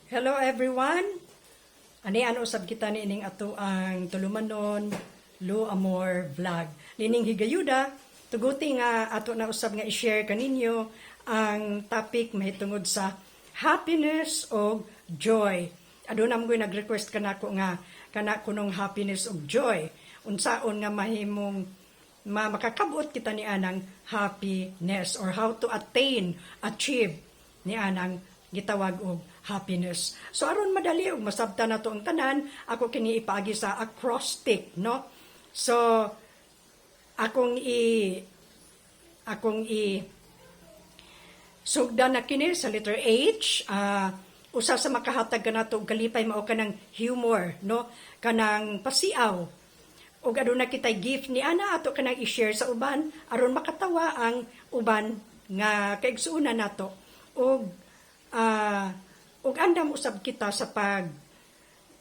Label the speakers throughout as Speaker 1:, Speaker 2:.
Speaker 1: Hello everyone. Ano usab kita ni ining ato ang tulumanon Lo Amor vlog. Lining higayuda, tuguti nga ato na usab nga i-share kaninyo ang topic mahitungod sa happiness o joy. Aduna mo nag-request kanako nga kana kunong happiness o joy. Unsaon nga mahimong makakabuot kita ni anang happiness or how to achieve ni anang gitawag og happiness. So aron madali og masabtan nato ang tanan, ako kini ipaagi sa acrostic, no? So akong sugdan na kini sa letter H. Usa sa makahatag kanato og kalipay mao kanang humor, no? Kanang pasiaw. Og aduna kitay gift ni ana ato kanang i-share sa uban aron makatawa ang uban nga kaigsuonan nato. Og andam usab kita sa pag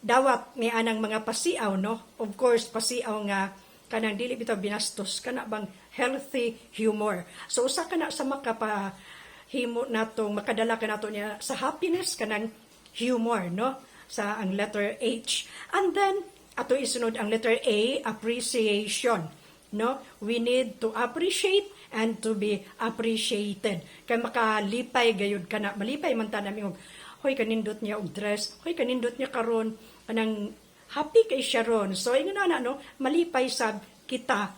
Speaker 1: dawat ni anang mga pasiaw, no? Of course, pasiaw nga kanang dili bitaw binastos kana bang healthy humor. So usa kana sa makapahimo natong makadala kanato niya sa happiness kanang humor, no? Sa ang letter H. And then ato isunod ang letter A, appreciation, no? We need to appreciate and to be appreciated. Kay makalipay gayud kana, malipay man ta nami og hoy kanindot niya og dress, hoy kanindot niya karon kanang happy kay siya ron. So ingon ana no, malipay sab kita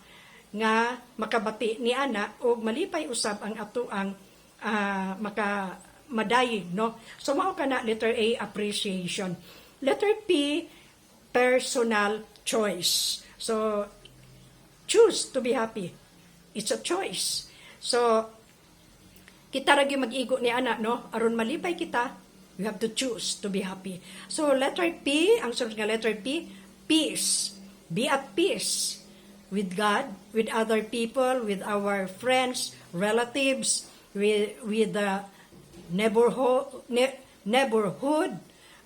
Speaker 1: nga makabati ni ana og malipay usab ang ato ang madaig, no. So mao kana letter A, appreciation. Letter P, personal choice. So choose to be happy. It's a choice. So, kita ragi mag-igo ni ana, no? Aron malipay kita, we have to choose to be happy. So, letter P, ang sunod nga letter P, peace. Be at peace with God, with other people, with our friends, relatives, with the neighborhood,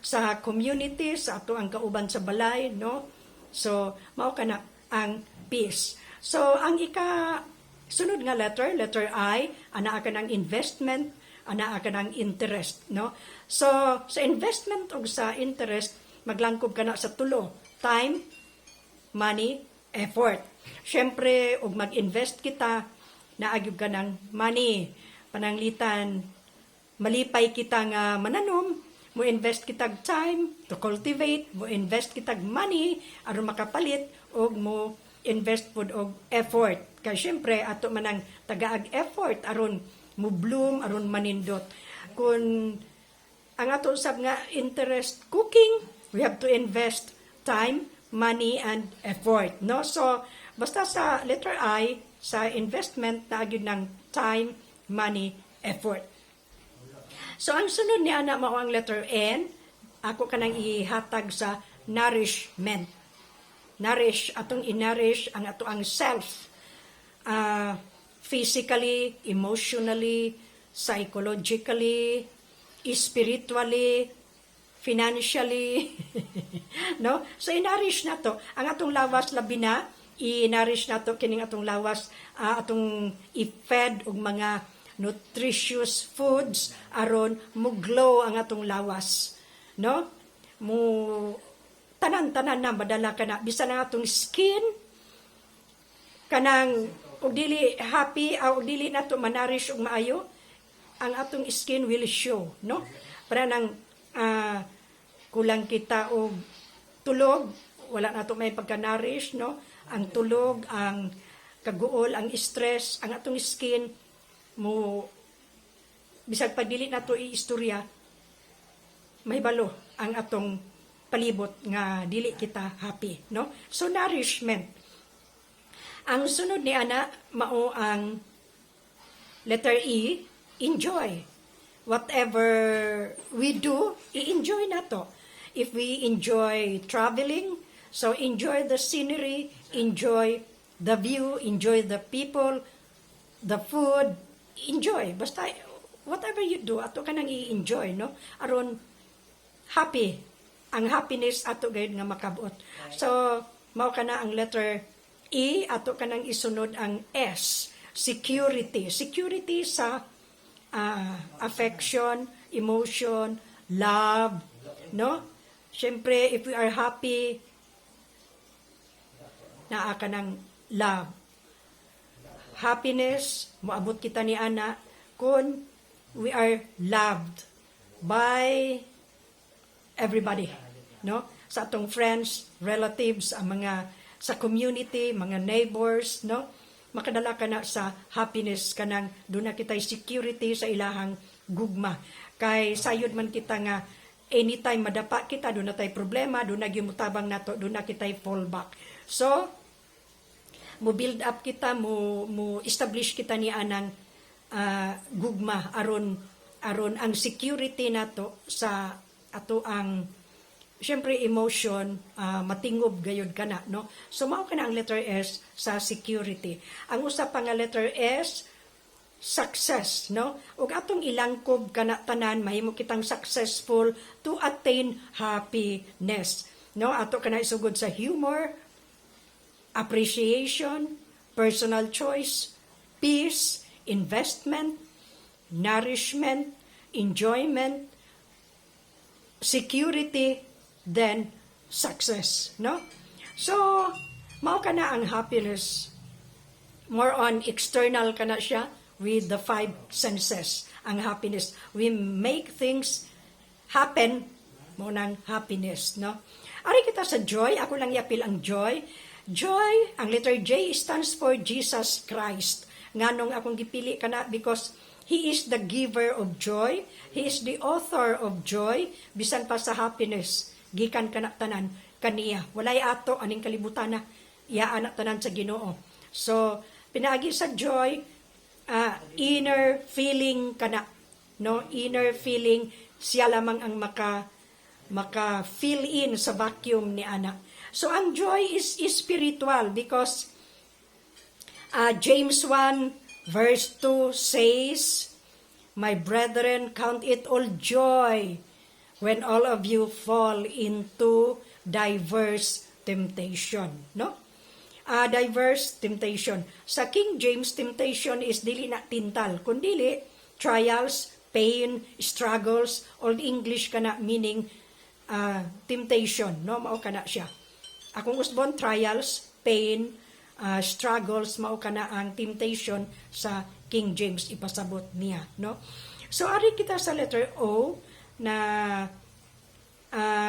Speaker 1: sa community, sa ato ang kauban sa balay, no? So, mao kana ang peace. So, ang sunod nga letter I, anaa ka ng investment, anaa ka ng interest, no? So, sa investment o sa interest, maglangkob ka na sa tulo. Time, money, effort. Siyempre, og mag-invest kita, naagyog ka ng money. Pananglitan, malipay kita nga mananom, mo invest kitag time to cultivate, mo invest kitag money, aron makapalit, og mo invest pod og effort. Kay syempre ato man ang tagaag effort aron mo bloom, aron manindot. Kung ang ato usab nga interest cooking, we have to invest time, money and effort, no? So basta sa letter I, sa investment naagid ng time, money, effort. So ang sunod ni ana mao ang letter N, ako kanang ihatag sa nourishment. Nourish, atong in-nourish ang ato ang self. Physically, emotionally, psychologically, spiritually, financially. No? So, in-nourish na to. Ang atong lawas labi na, i-nourish na to, kining atong lawas, atong i-fed og mga nutritious foods, aron mo glow ang atong lawas. No? Tanan-tanan na madala ka na bisan ang atong skin kanang og dili happy og dili nato manarish og maayo, ang atong skin will show, no? Para nang kulang kita og tulog, wala nato may pagka-nourish, no? Ang tulog, ang kaguol, ang stress, ang atong skin mo bisag pag dili nato i-istorya mahibalo ang atong palibot nga dili kita happy, no? So nourishment. Ang sunod ni ana mao ang letter E, enjoy. Whatever we do, i-enjoy nato. If we enjoy traveling, so enjoy the scenery, enjoy the view, enjoy the people, the food, enjoy. Basta whatever you do, ato ka nang i-enjoy, no? Aron happy. Ang happiness ato gayud nga makabuot. So, mao kana ang letter E, ato kanang isunod ang S, security. Security sa affection, emotion, love, no? Siyempre, if we are happy, naa ka ng love. Happiness, moabot kita ni ana kung we are loved by everybody, no? Sa atong friends, relatives, ang mga sa community, mga neighbors, no? Makadala ka na sa happiness kanang doon na kitay security sa ilahang gugma. Kay sayod man kita nga anytime madapa kita, doon na tay problema, doon na gimutabang nato, doon na kitay fallback. So, mo build up kita, mo establish kita ni anang gugma aron ang security nato sa ato ang syempre emotion, matingob gayud kana, no? So mao kana ang letter S sa security. Ang usa pa nga letter S, success, no? Ug atong ilangkob kana tanan mahimo kitang successful to attain happiness, no? Ato kana isugod sa humor, appreciation, personal choice, peace, investment, nourishment, enjoyment, security, then success, no? So, mao kana ang happiness. More on external kana siya with the 5 senses. Ang happiness, we make things happen, mo nang happiness, no? Ari kita sa joy, ako lang yapil ang joy. Joy, ang letter J stands for Jesus Christ. Nganong akong gipili kana because He is the giver of joy. He is the author of joy. Bisan pa sa happiness, gikan kana tanan kaniya. Walay ato aning kalibutan na iyaan na tanan sa Ginoo. So, pinaagi sa joy, inner feeling kana, no? Inner feeling, siya lamang ang maka fill in sa vacuum ni ana. So, ang joy is spiritual because James 1 verse 2 says, "My brethren, count it all joy when all of you fall into diverse temptation," no? Diverse temptation. Sa King James, temptation is dili na tintal, kundili trials, pain, struggles, Old English kana meaning temptation, no? Mao kana siya. Akong usbon trials, pain, struggles, mao kana ang temptation sa King James ipasabot niya, no? So ari kita sa letter O na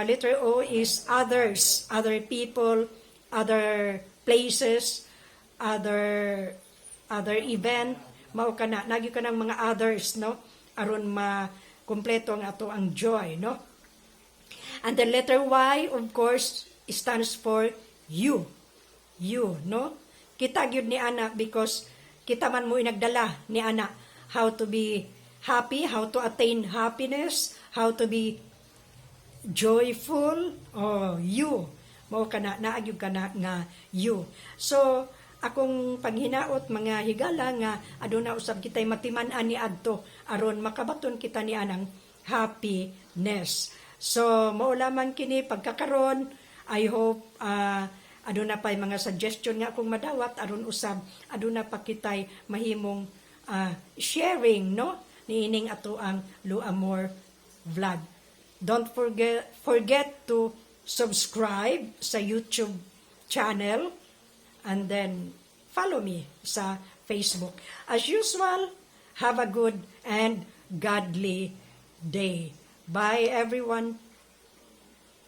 Speaker 1: letter O is others, other people, other places, other event, mao kana nagyo ka ng mga others, no? Aron ma-kompleto ang ato ang joy, no? And the letter Y, of course, stands for you. You, no? Kita gyud ni ana because kita man mo inagdala ni ana how to be happy, how to attain happiness, how to be joyful, you. Mao kana naagyud kana nga you. So akong panghinaot mga higala nga aduna usab kitay matiman-an ni adto aron makabaton kita ni anang happiness. So mao lamang kini pagkakaron. I hope aduna pay mga suggestion nga akong madawat aron usab aduna pa kitay mahimong sharing, no? Niining ato ang Luamor vlog. Don't forget to subscribe sa YouTube channel and then follow me sa Facebook. As usual, have a good and godly day. Bye everyone.